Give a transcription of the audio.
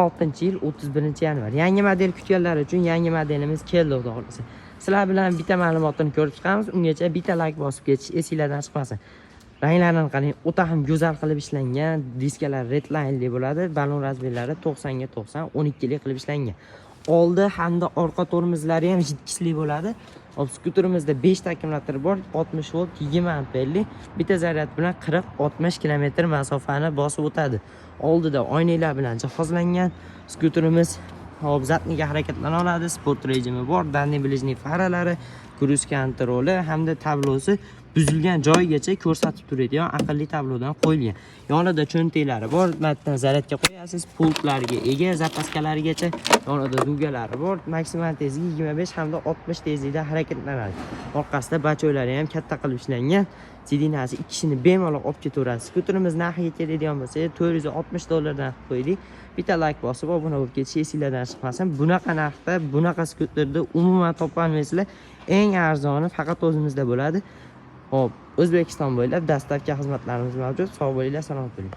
6-yil 31-yanvar. Yangi model kutganlar uchun yangi modelimiz keldi, xudo xolasa. Sizlar bilan bitta ma'lumotni ko'rib chiqamiz. Ungacha bitta like bosib ketish esingizdan chiqmasin. Ranglarini qarang, o'ta ham go'zal qilib ishlangan. Diskalar redline bo'ladi. Balon razmerlari 90 ga 90, 12 lik qilib ishlangan. Oldi hamda orqa tormozlari ham jidkisli bo'ladi. Skuterimizda 5 ta akkumulyator bor, 60 volt, 20 amperli. Bitta zaryad bilan 40-60 km masofani bosib o'tadi. Oldida oynalar bilan jihozlangan. Skuterimiz obzatniga harakatlana oladi, sport rejimi bor, dальний ближний faralari, cruise kontroli hamda tablosi buzilgan joyigacha ko'rsatib turadigan aqlli tablodan qo'yilgan. Yonida cho'ntaklari bor, matdan zaryadga qo'yasiz, pultlarga ega, zapaskalarigacha. Yonida dugalari bor, maksimal tezligi 25 hamda 60 tezlikda harakatlanadi. Orqasida bachoylari ham katta qilib ishlangan. Sidinasi ikkisini bemalol olib ketaverasiz. Skuterimiz narxiga keladigan bo'lsa, $460 dan qo'ydik. Bitta like bosib, obuna bo'lib ketish esingizdan chiqmasin. Bunaqa narxda, bunaqa skuterni umuman topolmaysizlar. Eng arzoni faqat o'zimizda bo'ladi. Hop, O'zbekiston bo'ylab dastavka xizmatlarimiz mavjud. Sog' bo'linglar, salomat bo'ling.